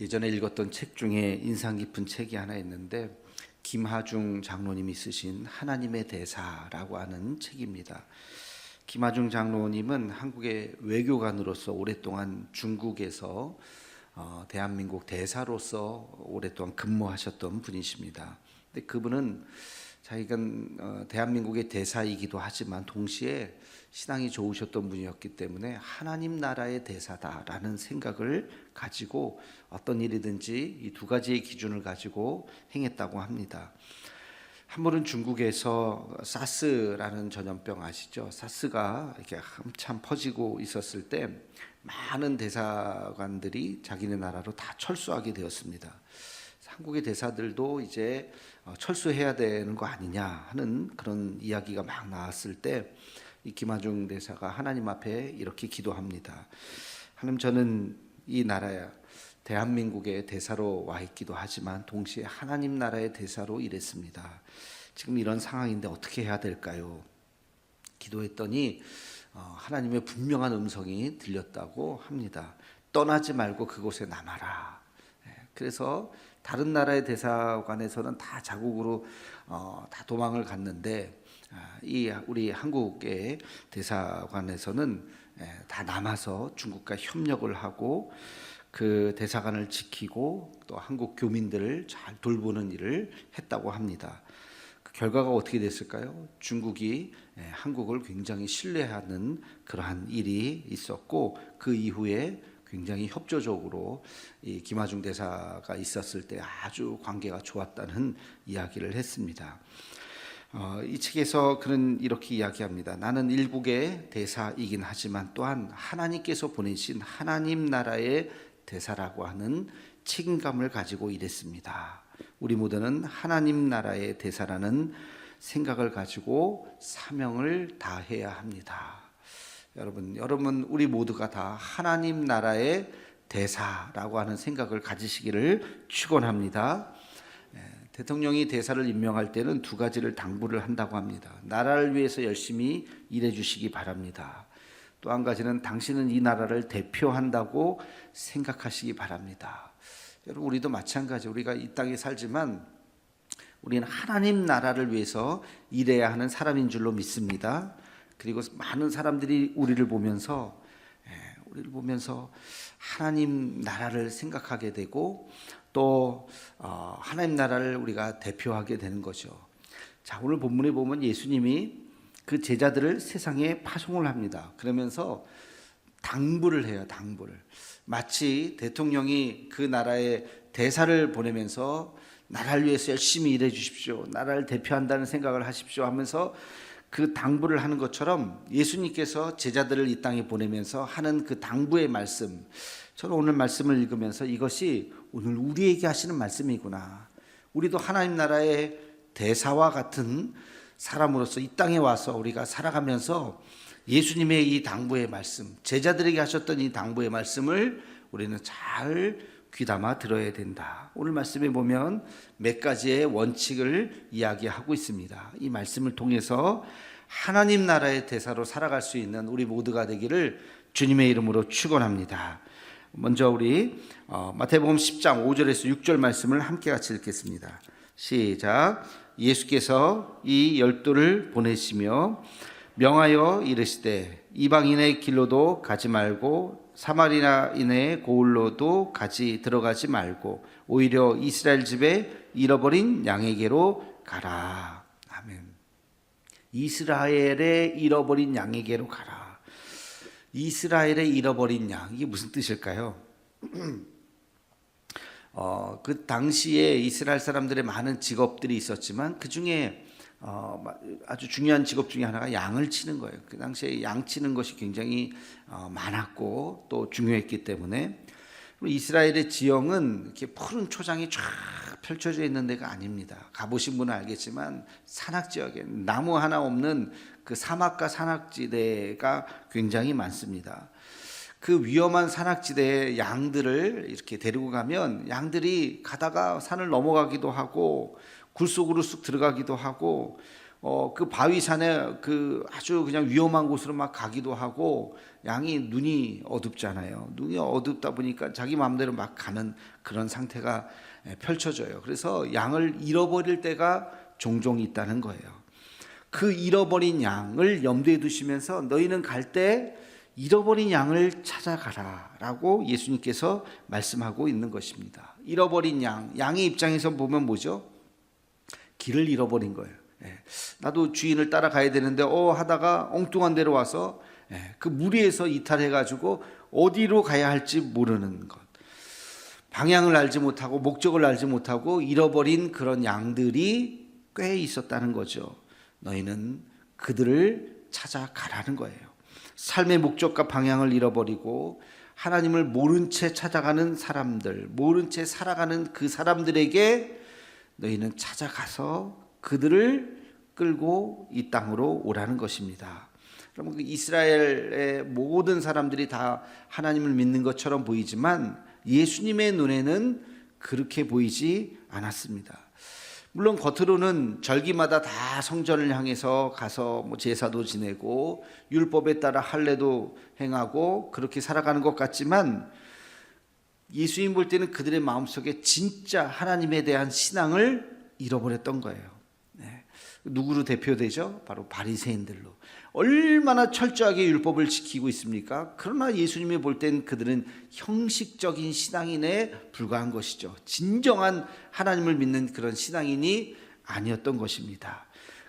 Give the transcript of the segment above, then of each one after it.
예전에 읽었던 책 중에 인상 깊은 책이 하나 있는데 김하중 장로님이 쓰신 하나님의 대사라고 하는 책입니다. 김하중 장로님은 한국의 외교관으로서 오랫동안 중국에서 대한민국 대사로서 오랫동안 근무하셨던 분이십니다. 근데 그분은 자기가 대한민국의 대사이기도 하지만 동시에 신앙이 좋으셨던 분이었기 때문에 하나님 나라의 대사다라는 생각을 가지고 어떤 일이든지 이 두 가지의 기준을 가지고 행했다고 합니다. 한 번은 중국에서 사스라는 전염병 아시죠? 사스가 이렇게 한참 퍼지고 있었을 때 많은 대사관들이 자기네 나라로 다 철수하게 되었습니다. 한국의 대사들도 이제 철수해야 되는 거 아니냐 하는 그런 이야기가 막 나왔을 때 이 김하중 대사가 하나님 앞에 이렇게 기도합니다. 하나님, 저는 이 나라에 대한민국의 대사로 와 있기도 하지만 동시에 하나님 나라의 대사로 일했습니다. 지금 이런 상황인데 어떻게 해야 될까요? 기도했더니 하나님의 분명한 음성이 들렸다고 합니다. 떠나지 말고 그곳에 남아라. 그래서 다른 나라의 대사관에서는 다 자국으로 다 도망을 갔는데 우리 한국의 대사관에서는 다 남아서 중국과 협력을 하고 그 대사관을 지키고 또 한국 교민들을 잘 돌보는 일을 했다고 합니다. 그 결과가 어떻게 됐을까요? 중국이 한국을 굉장히 신뢰하는 그러한 일이 있었고 그 이후에 굉장히 협조적으로 이 김하중 대사가 있었을 때 아주 관계가 좋았다는 이야기를 했습니다. 이 책에서 그는 이렇게 이야기합니다. 나는 일국의 대사이긴 하지만 또한 하나님께서 보내신 하나님 나라의 대사라고 하는 책임감을 가지고 일했습니다. 우리 모두는 하나님 나라의 대사라는 생각을 가지고 사명을 다해야 합니다. 여러분 우리 모두가 다 하나님 나라의 대사라고 하는 생각을 가지시기를 축원합니다. 대통령이 대사를 임명할 때는 두 가지를 당부를 한다고 합니다. 나라를 위해서 열심히 일해 주시기 바랍니다. 또 한 가지는 당신은 이 나라를 대표한다고 생각하시기 바랍니다. 여러분 우리도 마찬가지, 우리가 이 땅에 살지만 우리는 하나님 나라를 위해서 일해야 하는 사람인 줄로 믿습니다. 그리고 많은 사람들이 우리를 보면서 하나님 나라를 생각하게 되고 또 하나님 나라를 우리가 대표하게 되는 거죠. 자, 오늘 본문에 보면 예수님이 그 제자들을 세상에 파송을 합니다. 그러면서 당부를 해요. 당부를. 마치 대통령이 그 나라의 대사를 보내면서 나라를 위해서 열심히 일해 주십시오, 나라를 대표한다는 생각을 하십시오 하면서 그 당부를 하는 것처럼 예수님께서 제자들을 이 땅에 보내면서 하는 그 당부의 말씀, 저는 오늘 말씀을 읽으면서 이것이 오늘 우리에게 하시는 말씀이구나. 우리도 하나님 나라의 대사와 같은 사람으로서 이 땅에 와서 우리가 살아가면서 예수님의 이 당부의 말씀, 제자들에게 하셨던 이 당부의 말씀을 우리는 잘 귀담아 들어야 된다. 오늘 말씀에 보면 몇 가지의 원칙을 이야기하고 있습니다. 이 말씀을 통해서 하나님 나라의 대사로 살아갈 수 있는 우리 모두가 되기를 주님의 이름으로 축원합니다. 먼저 우리 마태복음 10장 5절에서 6절 말씀을 함께 같이 읽겠습니다. 시작. 예수께서 이 12를 보내시며 명하여 이르시되 이방인의 길로도 가지 말고 사마리아인의 고을로도 들어가지 말고 오히려 이스라엘 집에 잃어버린 양에게로 가라. 아멘. 이스라엘의 잃어버린 양에게로 가라. 이스라엘의 잃어버린 양, 이게 무슨 뜻일까요? 그 당시에 이스라엘 사람들의 많은 직업들이 있었지만 그 중에 아주 중요한 직업 중에 하나가 양을 치는 거예요. 그 당시에 양 치는 것이 굉장히 많았고 또 중요했기 때문에 이스라엘의 지형은 이렇게 푸른 초장이 쫙 펼쳐져 있는 데가 아닙니다. 가보신 분은 알겠지만 산악 지역에 나무 하나 없는 그 사막과 산악지대가 굉장히 많습니다. 그 위험한 산악지대에 양들을 이렇게 데리고 가면 양들이 가다가 산을 넘어가기도 하고 굴 속으로 쑥 들어가기도 하고 그 바위산에 그 아주 그냥 위험한 곳으로 막 가기도 하고 양이 눈이 어둡잖아요. 눈이 어둡다 보니까 자기 마음대로 막 가는 그런 상태가 펼쳐져요. 그래서 양을 잃어버릴 때가 종종 있다는 거예요. 그 잃어버린 양을 염두에 두시면서 너희는 갈 때 잃어버린 양을 찾아가라 라고 예수님께서 말씀하고 있는 것입니다. 잃어버린 양의 입장에서 보면 뭐죠? 길을 잃어버린 거예요. 나도 주인을 따라가야 되는데 하다가 엉뚱한 데로 와서 그 무리에서 이탈해가지고 어디로 가야 할지 모르는 것, 방향을 알지 못하고 목적을 알지 못하고 잃어버린 그런 양들이 꽤 있었다는 거죠. 너희는 그들을 찾아가라는 거예요. 삶의 목적과 방향을 잃어버리고 하나님을 모른 채 찾아가는 사람들, 모른 채 살아가는 그 사람들에게 너희는 찾아가서 그들을 끌고 이 땅으로 오라는 것입니다. 그러면 그 이스라엘의 모든 사람들이 다 하나님을 믿는 것처럼 보이지만 예수님의 눈에는 그렇게 보이지 않았습니다. 물론 겉으로는 절기마다 다 성전을 향해서 가서 제사도 지내고 율법에 따라 할례도 행하고 그렇게 살아가는 것 같지만 예수님 볼 때는 그들의 마음속에 진짜 하나님에 대한 신앙을 잃어버렸던 거예요. 누구로 대표되죠? 바로 바리새인들로. 얼마나 철저하게 율법을 지키고 있습니까? 그러나 예수님이 볼 땐 그들은 형식적인 신앙인에 불과한 것이죠. 진정한 하나님을 믿는 그런 신앙인이 아니었던 것입니다.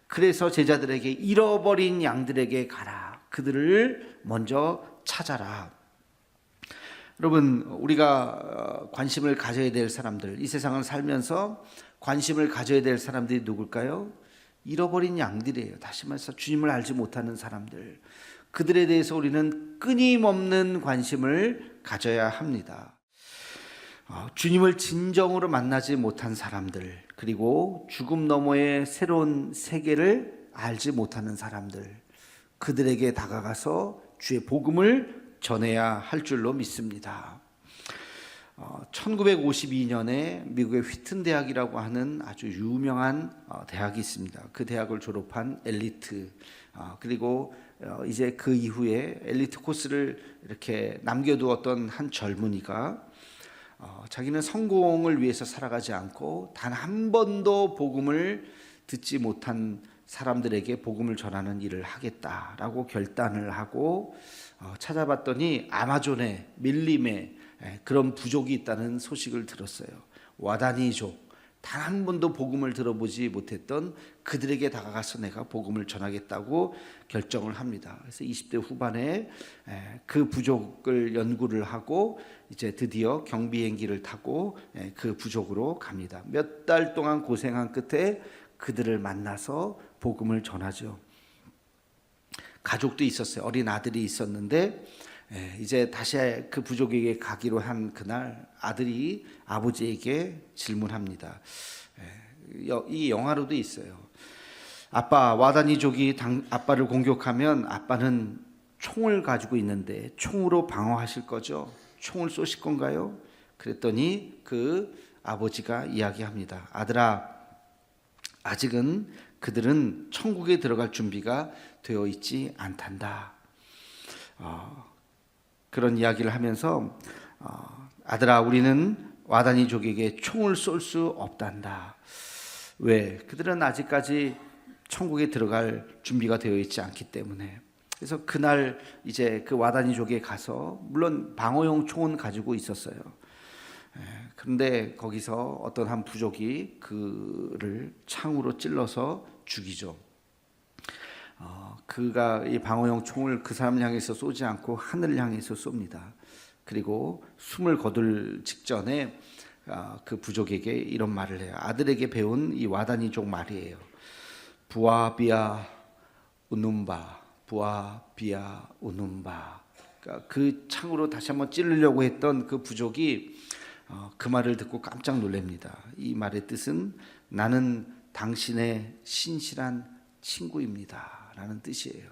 그래서 제자들에게 잃어버린 양들에게 가라. 그들을 먼저 찾아라. 여러분, 우리가 관심을 가져야 될 사람들, 이 세상을 살면서 관심을 가져야 될 사람들이 누굴까요? 잃어버린 양들이에요. 다시 말해서 주님을 알지 못하는 사람들, 그들에 대해서 우리는 끊임없는 관심을 가져야 합니다. 주님을 진정으로 만나지 못한 사람들, 그리고 죽음 너머의 새로운 세계를 알지 못하는 사람들, 그들에게 다가가서 주의 복음을 전해야 할 줄로 믿습니다. 1952년에 미국의 휘튼 대학이라고 하는 아주 유명한 대학이 있습니다. 그 대학을 졸업한 엘리트, 그리고 이제 그 이후에 엘리트 코스를 이렇게 남겨두었던 한 젊은이가 자기는 성공을 위해서 살아가지 않고 단 한 번도 복음을 듣지 못한 사람들에게 복음을 전하는 일을 하겠다라고 결단을 하고 찾아봤더니 아마존의 밀림에 그런 부족이 있다는 소식을 들었어요. 와다니족, 단 한 번도 복음을 들어보지 못했던 그들에게 다가가서 내가 복음을 전하겠다고 결정을 합니다. 그래서 20대 후반에 그 부족을 연구를 하고 이제 드디어 경비행기를 타고 그 부족으로 갑니다. 몇 달 동안 고생한 끝에 그들을 만나서 복음을 전하죠. 가족도 있었어요. 어린 아들이 있었는데 이제 다시 그 부족에게 가기로 한 그날 아들이 아버지에게 질문합니다. 이 영화로도 있어요. 아빠, 와다니족이 아빠를 공격하면 아빠는 총을 가지고 있는데 총으로 방어하실 거죠? 총을 쏘실 건가요? 그랬더니 그 아버지가 이야기합니다. 아들아, 아직은 그들은 천국에 들어갈 준비가 되어 있지 않단다. 그런 이야기를 하면서 아들아, 우리는 와다니족에게 총을 쏠 수 없단다. 왜? 그들은 아직까지 천국에 들어갈 준비가 되어 있지 않기 때문에. 그래서 그날 이제 그 와다니족에 가서 물론 방어용 총은 가지고 있었어요. 그런데 거기서 어떤 한 부족이 그를 창으로 찔러서 죽이죠. 그가 이 방어용 총을 그 사람을 향해서 쏘지 않고 하늘을 향해서 쏩니다. 그리고 숨을 거둘 직전에 그 부족에게 이런 말을 해요. 아들에게 배운 이 와다니족 말이에요. 부아비아 우눔바, 부아비아 우눔바. 그러니까 그 창으로 다시 한번 찌르려고 했던 그 부족이 그 말을 듣고 깜짝 놀랍니다. 이 말의 뜻은 나는 당신의 신실한 친구입니다 라는 뜻이에요.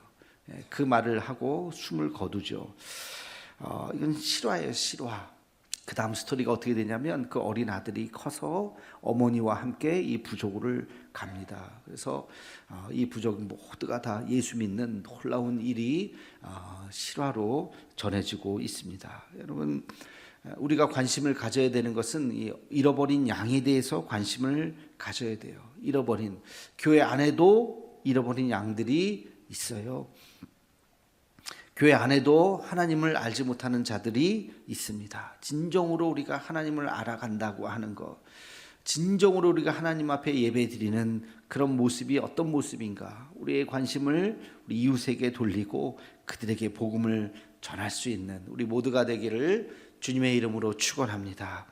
그 말을 하고 숨을 거두죠. 이건 실화예요, 실화. 그 다음 스토리가 어떻게 되냐면 그 어린 아들이 커서 어머니와 함께 이 부족을 갑니다. 그래서 이 부족 모두가 다 예수 믿는 놀라운 일이 실화로 전해지고 있습니다. 여러분, 우리가 관심을 가져야 되는 것은 이 잃어버린 양에 대해서 관심을 가져야 돼요. 잃어버린, 교회 안에도 잃어버린 양들이 있어요. 교회 안에도 하나님을 알지 못하는 자들이 있습니다. 진정으로 우리가 하나님을 알아간다고 하는 것, 진정으로 우리가 하나님 앞에 예배드리는 그런 모습이 어떤 모습인가, 우리의 관심을 우리 이웃에게 돌리고 그들에게 복음을 전할 수 있는 우리 모두가 되기를 주님의 이름으로 축원합니다.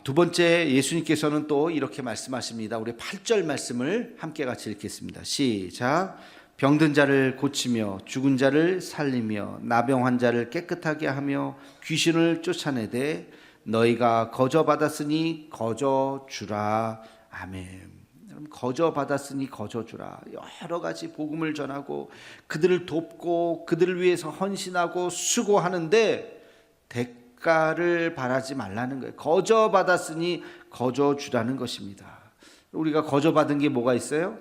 두 번째, 예수님께서는 또 이렇게 말씀하십니다. 우리 8절 말씀을 함께 같이 읽겠습니다. 시작. 병든 자를 고치며 죽은 자를 살리며 나병한 자를 깨끗하게 하며 귀신을 쫓아내되 너희가 거저 받았으니 거저 주라. 아멘. 거저 받았으니 거저 주라. 여러 가지 복음을 전하고 그들을 돕고 그들을 위해서 헌신하고 수고하는데 대가를 바라지 말라는 거예요. 거저 받았으니 거저 주라는 것입니다. 우리가 거저 받은 게 뭐가 있어요?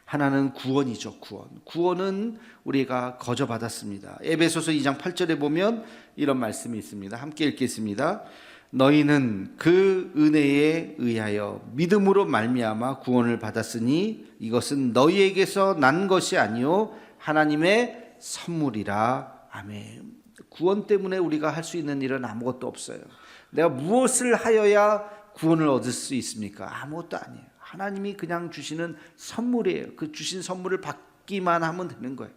하나는 구원이죠. 구원은 우리가 거저 받았습니다. 에베소서 2장 8절에 보면 이런 말씀이 있습니다. 함께 읽겠습니다. 너희는 그 은혜에 의하여 믿음으로 말미암아 구원을 받았으니 이것은 너희에게서 난 것이 아니요 하나님의 선물이라. 아멘. 구원 때문에 우리가 할 수 있는 일은 아무것도 없어요. 내가 무엇을 하여야 구원을 얻을 수 있습니까? 아무것도 아니에요. 하나님이 그냥 주시는 선물이에요. 그 주신 선물을 받기만 하면 되는 거예요.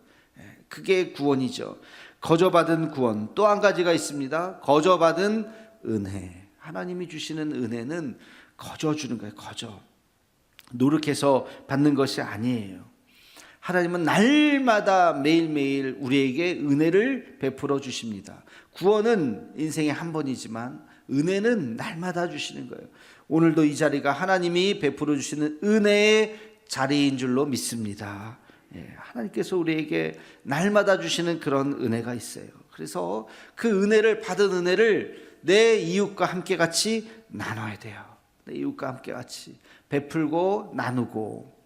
그게 구원이죠. 거저받은 구원. 또 한 가지가 있습니다. 거저받은 은혜. 하나님이 주시는 은혜는 거저 주는 거예요. 거저. 노력해서 받는 것이 아니에요. 하나님은 날마다 매일매일 우리에게 은혜를 베풀어 주십니다. 구원은 인생에 한 번이지만 은혜는 날마다 주시는 거예요. 오늘도 이 자리가 하나님이 베풀어 주시는 은혜의 자리인 줄로 믿습니다. 하나님께서 우리에게 날마다 주시는 그런 은혜가 있어요. 그래서 그 은혜를 받은 은혜를 내 이웃과 함께 같이 나눠야 돼요. 내 이웃과 함께 같이 베풀고 나누고.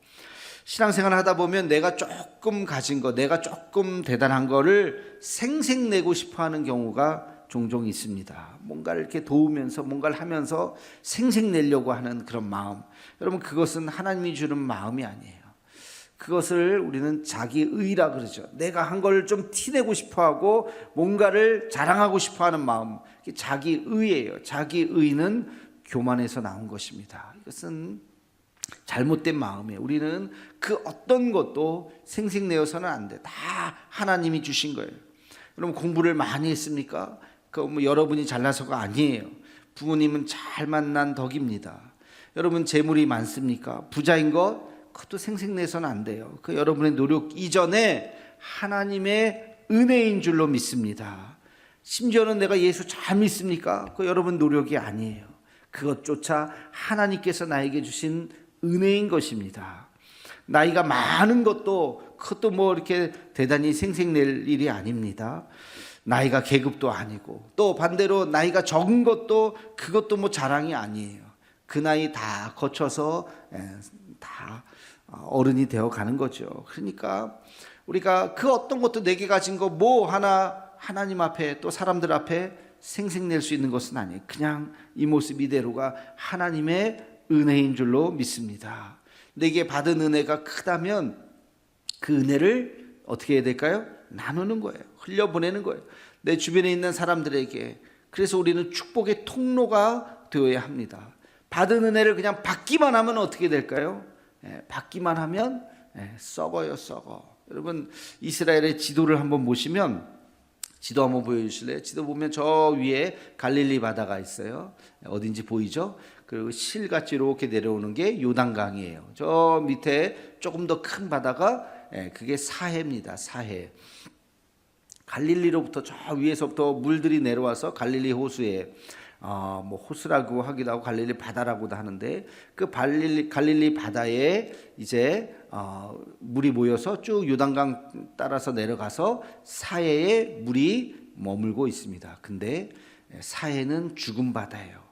신앙생활 하다 보면 내가 조금 가진 거, 내가 조금 대단한 거를 생색내고 싶어하는 경우가 종종 있습니다. 뭔가를 이렇게 도우면서 뭔가를 하면서 생색내려고 하는 그런 마음. 여러분, 그것은 하나님이 주는 마음이 아니에요. 그것을 우리는 자기의라 그러죠. 내가 한 걸 좀 티내고 싶어하고 뭔가를 자랑하고 싶어하는 마음. 자기의예요. 자기의는 교만에서 나온 것입니다. 이것은 잘못된 마음이에요. 우리는 그 어떤 것도 생색내어서는 안 돼. 다 하나님이 주신 거예요. 여러분, 공부를 많이 했습니까? 여러분이 잘나서가 아니에요. 부모님은 잘 만난 덕입니다. 여러분, 재물이 많습니까? 부자인 것? 그것도 생색내서는 안 돼요. 그 여러분의 노력 이전에 하나님의 은혜인 줄로 믿습니다. 심지어는 내가 예수 잘 믿습니까? 그 여러분 노력이 아니에요. 그것조차 하나님께서 나에게 주신 은혜인 것입니다. 나이가 많은 것도 그것도 이렇게 대단히 생색낼 일이 아닙니다. 나이가 계급도 아니고, 또 반대로 나이가 적은 것도 그것도 자랑이 아니에요. 그 나이 다 거쳐서 다 어른이 되어 가는 거죠. 그러니까 우리가 그 어떤 것도 내게 가진 거 하나 하나님 앞에 또 사람들 앞에 생색낼 수 있는 것은 아니에요. 그냥 이 모습 이대로가 하나님의 은혜인 줄로 믿습니다. 내게 받은 은혜가 크다면 그 은혜를 어떻게 해야 될까요? 나누는 거예요. 흘려보내는 거예요. 내 주변에 있는 사람들에게. 그래서 우리는 축복의 통로가 되어야 합니다. 받은 은혜를 그냥 받기만 하면 어떻게 될까요? 받기만 하면 썩어요, 썩어. 여러분, 이스라엘의 지도를 한번 보시면, 지도 한번 보여주실래요? 지도 보면 저 위에 갈릴리 바다가 있어요. 어딘지 보이죠? 그리고 실같이 이렇게 내려오는 게 요단강이에요. 저 밑에 조금 더 큰 바다가 그게 사해입니다. 사해. 갈릴리로부터 저 위에서부터 물들이 내려와서 갈릴리 호수에 뭐 호수라고 하기도 하고 갈릴리 바다라고도 하는데 그 갈릴리 바다에 이제 물이 모여서 쭉 요단강 따라서 내려가서 사해에 물이 머물고 있습니다. 근데 사해는 죽은 바다예요.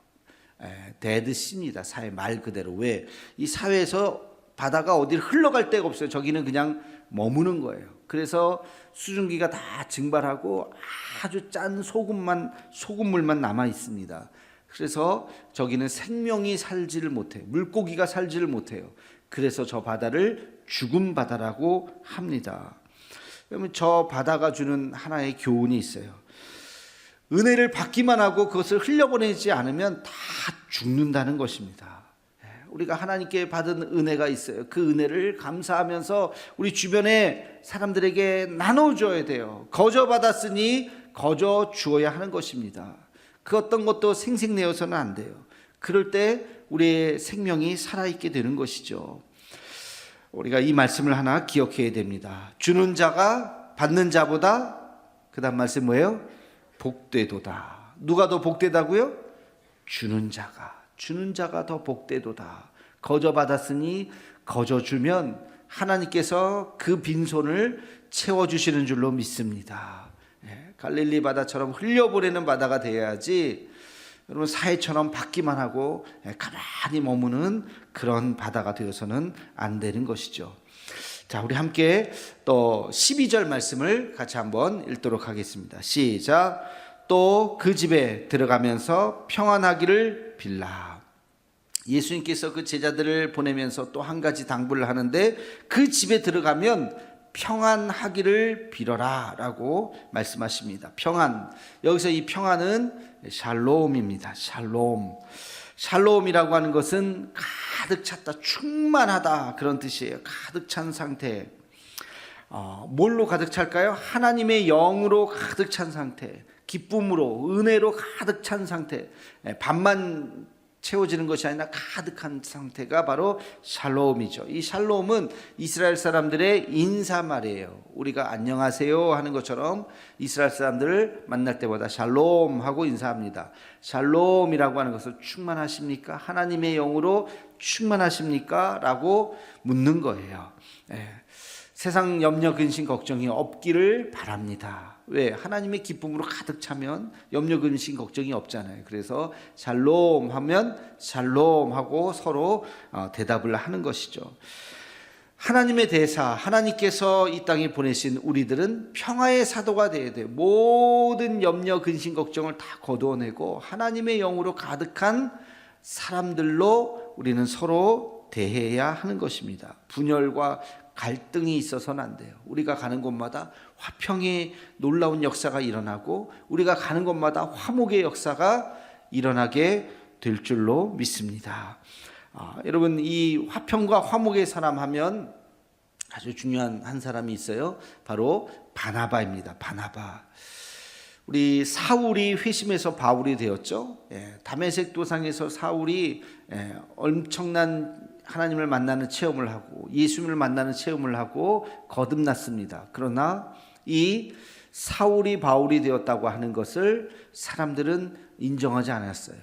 데드시입니다. 사해 말 그대로. 왜? 이 사해에서 바다가 어디를 흘러갈 데가 없어요. 저기는 그냥 머무는 거예요. 그래서 수증기가 다 증발하고 아주 짠 소금물만 남아 있습니다. 그래서 저기는 생명이 살지를 못해요. 물고기가 살지를 못해요. 그래서 저 바다를 죽은 바다라고 합니다. 그러면 저 바다가 주는 하나의 교훈이 있어요. 은혜를 받기만 하고 그것을 흘려보내지 않으면 다 죽는다는 것입니다. 우리가 하나님께 받은 은혜가 있어요. 그 은혜를 감사하면서 우리 주변의 사람들에게 나눠줘야 돼요. 거저 받았으니 거저 주어야 하는 것입니다. 그 어떤 것도 생색내어서는 안 돼요. 그럴 때 우리의 생명이 살아있게 되는 것이죠. 우리가 이 말씀을 하나 기억해야 됩니다. 주는 자가 받는 자보다, 그 다음 말씀 뭐예요? 복되도다. 누가 더 복되다고요? 주는 자가 더 복되도다. 거저 받았으니 거저 주면 하나님께서 그 빈손을 채워주시는 줄로 믿습니다. 갈릴리 바다처럼 흘려보내는 바다가 되어야지 여러분 사해처럼 받기만 하고 가만히 머무는 그런 바다가 되어서는 안 되는 것이죠. 자, 우리 함께 또 12절 말씀을 같이 한번 읽도록 하겠습니다. 시작. 또 그 집에 들어가면서 평안하기를 빌라. 예수님께서 그 제자들을 보내면서 또 한 가지 당부를 하는데 그 집에 들어가면 평안하기를 빌어라 라고 말씀하십니다. 평안, 여기서 이 평안은 샬롬입니다. 샬롬이라고 하는 것은 가득 찼다, 충만하다 그런 뜻이에요. 가득 찬 상태. 뭘로 가득 찰까요? 하나님의 영으로 가득 찬 상태, 기쁨으로, 은혜로 가득 찬 상태. 반만 채워지는 것이 아니라 가득한 상태가 바로 샬롬이죠. 이 샬롬은 이스라엘 사람들의 인사말이에요. 우리가 안녕하세요 하는 것처럼 이스라엘 사람들을 만날 때마다 샬롬 하고 인사합니다. 샬롬이라고 하는 것을 충만하십니까? 하나님의 영으로 충만하십니까? 라고 묻는 거예요. 세상 염려, 근심, 걱정이 없기를 바랍니다. 왜? 하나님의 기쁨으로 가득 차면 염려, 근심, 걱정이 없잖아요. 그래서 샬롬 하면 샬롬 하고 서로 대답을 하는 것이죠. 하나님의 대사, 하나님께서 이 땅에 보내신 우리들은 평화의 사도가 되어야 돼요. 모든 염려, 근심, 걱정을 다 거두어내고 하나님의 영으로 가득한 사람들로 우리는 서로 대해야 하는 것입니다. 분열과 갈등이 있어서는 안 돼요. 우리가 가는 곳마다 화평의 놀라운 역사가 일어나고 우리가 가는 곳마다 화목의 역사가 일어나게 될 줄로 믿습니다. 여러분, 이 화평과 화목의 사람 하면 아주 중요한 한 사람이 있어요. 바로 바나바입니다. 바나바. 우리 사울이 회심해서 바울이 되었죠. 다메섹 도상에서 사울이 엄청난 하나님을 만나는 체험을 하고 예수님을 만나는 체험을 하고 거듭났습니다. 그러나 이 사울이 바울이 되었다고 하는 것을 사람들은 인정하지 않았어요.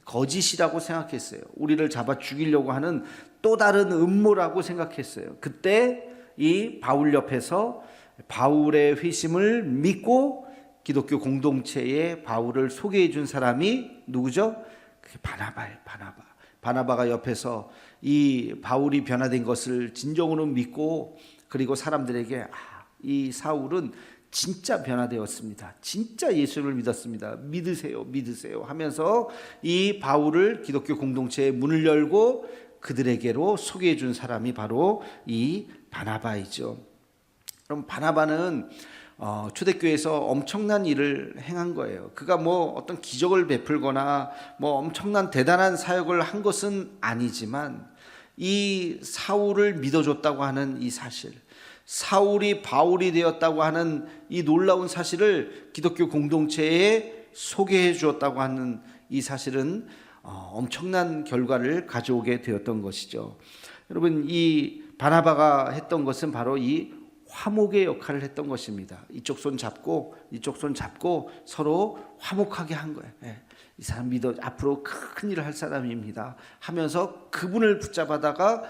거짓이라고 생각했어요. 우리를 잡아 죽이려고 하는 또 다른 음모라고 생각했어요. 그때 이 바울 옆에서 바울의 회심을 믿고 기독교 공동체에 바울을 소개해 준 사람이 누구죠? 그게 바나바예요. 바나바가 옆에서 이 바울이 변화된 것을 진정으로 믿고 그리고 사람들에게 이 사울은 진짜 변화되었습니다. 진짜 예수를 믿었습니다. 믿으세요 하면서 이 바울을 기독교 공동체의 문을 열고 그들에게로 소개해 준 사람이 바로 이 바나바이죠. 그럼 바나바는 초대교회에서 엄청난 일을 행한 거예요. 그가 뭐 어떤 기적을 베풀거나 뭐 엄청난 대단한 사역을 한 것은 아니지만 이 사울을 믿어줬다고 하는 이 사실, 사울이 바울이 되었다고 하는 이 놀라운 사실을 기독교 공동체에 소개해 주었다고 하는 이 사실은 엄청난 결과를 가져오게 되었던 것이죠. 여러분, 이 바나바가 했던 것은 바로 이 화목의 역할을 했던 것입니다. 이쪽 손 잡고 이쪽 손 잡고 서로 화목하게 한 거예요. 이 사람 앞으로 큰 일을 할 사람입니다 하면서 그분을 붙잡아다가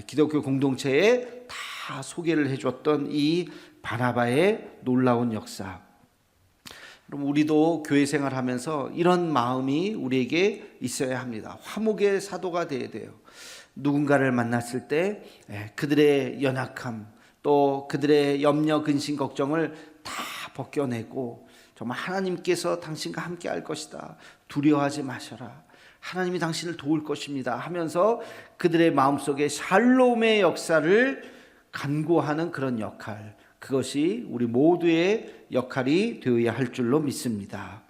기독교 공동체에 다 소개를 해줬던 이 바나바의 놀라운 역사. 그럼 우리도 교회 생활하면서 이런 마음이 우리에게 있어야 합니다. 화목의 사도가 되어야 돼요. 누군가를 만났을 때 그들의 연약함, 또 그들의 염려, 근심, 걱정을 다 벗겨내고 정말 하나님께서 당신과 함께 할 것이다, 두려워하지 마셔라, 하나님이 당신을 도울 것입니다 하면서 그들의 마음속에 샬롬의 역사를 간구하는 그런 역할, 그것이 우리 모두의 역할이 되어야 할 줄로 믿습니다.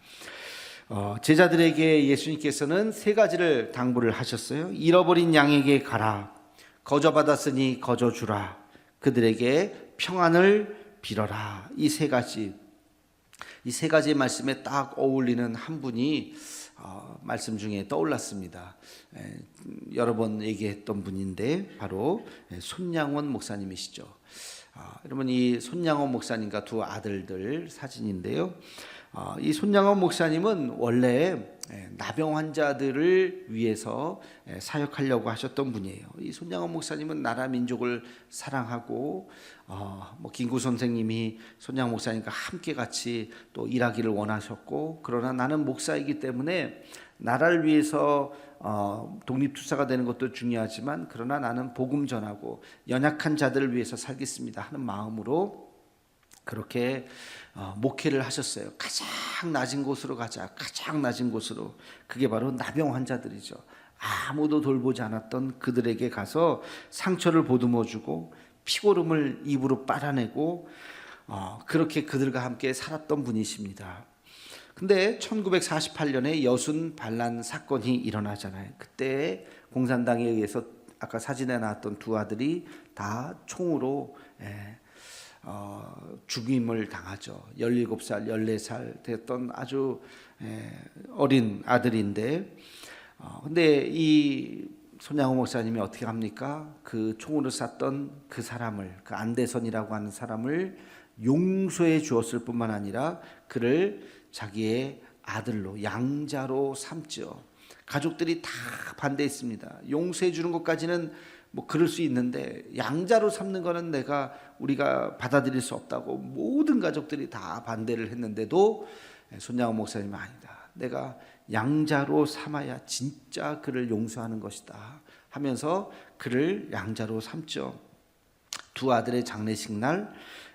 제자들에게 예수님께서는 세 가지를 당부를 하셨어요. 잃어버린 양에게 가라, 거저받았으니 거저주라, 그들에게 평안을 빌어라. 이 세 가지의 말씀에 딱 어울리는 한 분이 말씀 중에 떠올랐습니다. 여러 번 얘기했던 분인데 바로 손양원 목사님이시죠. 여러분, 이 손양원 목사님과 두 아들들 사진인데요. 이 손양원 목사님은 원래 나병 환자들을 위해서 사역하려고 하셨던 분이에요. 이 손양원 목사님은 나라 민족을 사랑하고 김구 선생님이 손양원 목사님과 함께 같이 또 일하기를 원하셨고, 그러나 나는 목사이기 때문에 나라를 위해서 독립투사가 되는 것도 중요하지만 그러나 나는 복음 전하고 연약한 자들을 위해서 살겠습니다 하는 마음으로 그렇게 목회를 하셨어요. 가장 낮은 곳으로 가자, 가장 낮은 곳으로. 그게 바로 나병 환자들이죠. 아무도 돌보지 않았던 그들에게 가서 상처를 보듬어주고 피고름을 입으로 빨아내고 그렇게 그들과 함께 살았던 분이십니다. 근데 1948년에 여순 반란 사건이 일어나잖아요. 그때 공산당에 의해서 아까 사진에 나왔던 두 아들이 다 총으로 죽임을 당하죠. 17살, 14살 됐던 아주 어린 아들인데, 근데 이 손양호 목사님이 어떻게 합니까? 그 총으로 쐈던 그 사람을, 그 안대선이라고 하는 사람을 용서해 주었을 뿐만 아니라 그를 자기의 아들로, 양자로 삼죠. 가족들이 다 반대했습니다. 용서해 주는 것까지는 뭐 그럴 수 있는데 양자로 삼는 거는 우리가 받아들일 수 없다고 모든 가족들이 다 반대를 했는데도 손양호 목사님은 아니다, 내가 양자로 삼아야 진짜 그를 용서하는 것이다 하면서 그를 양자로 삼죠. 두 아들의 장례식 날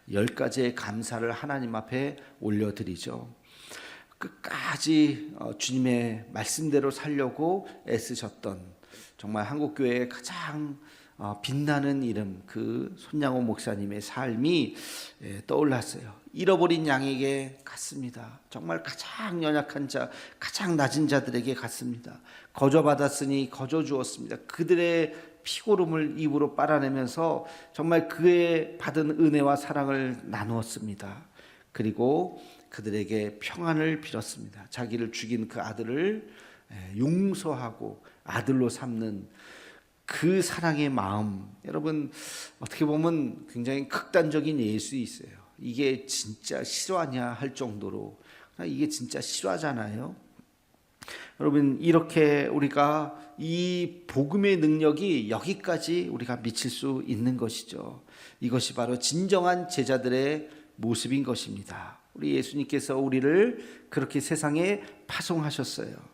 10가지의 감사를 하나님 앞에 올려드리죠. 끝까지 주님의 말씀대로 살려고 애쓰셨던 정말 한국교회의 가장 빛나는 이름, 그 손양호 목사님의 삶이 떠올랐어요. 잃어버린 양에게 갔습니다. 정말 가장 연약한 자, 가장 낮은 자들에게 갔습니다. 거저받았으니 거저주었습니다. 그들의 피고름을 입으로 빨아내면서 정말 그의 받은 은혜와 사랑을 나누었습니다. 그리고 그들에게 평안을 빌었습니다. 자기를 죽인 그 아들을 용서하고 아들로 삼는 그 사랑의 마음, 여러분 어떻게 보면 굉장히 극단적인 예수있어요. 이게 진짜 실화냐 할 정도로, 이게 진짜 실화잖아요. 여러분, 이렇게 우리가 이 복음의 능력이 여기까지 우리가 미칠 수 있는 것이죠. 이것이 바로 진정한 제자들의 모습인 것입니다. 우리 예수님께서 우리를 그렇게 세상에 파송하셨어요.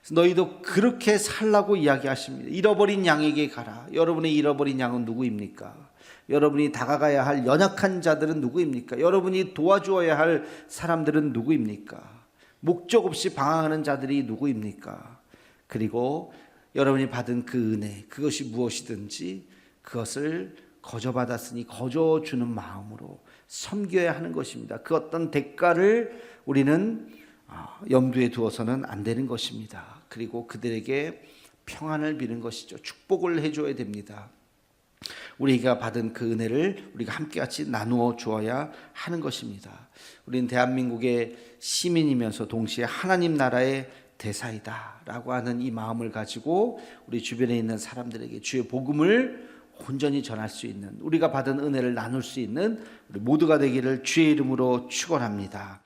너희도 그렇게 살라고 이야기하십니다. 잃어버린 양에게 가라. 여러분의 잃어버린 양은 누구입니까? 여러분이 다가가야 할 연약한 자들은 누구입니까? 여러분이 도와주어야 할 사람들은 누구입니까? 목적 없이 방황하는 자들이 누구입니까? 그리고 여러분이 받은 그 은혜, 그것이 무엇이든지 그것을 거저받았으니 거저주는 마음으로 섬겨야 하는 것입니다. 그 어떤 대가를 우리는 염두에 두어서는 안 되는 것입니다. 그리고 그들에게 평안을 비는 것이죠. 축복을 해줘야 됩니다. 우리가 받은 그 은혜를 우리가 함께같이 나누어 주어야 하는 것입니다. 우리는 대한민국의 시민이면서 동시에 하나님 나라의 대사이다 라고 하는 이 마음을 가지고 우리 주변에 있는 사람들에게 주의 복음을 온전히 전할 수 있는, 우리가 받은 은혜를 나눌 수 있는 우리 모두가 되기를 주의 이름으로 축원합니다.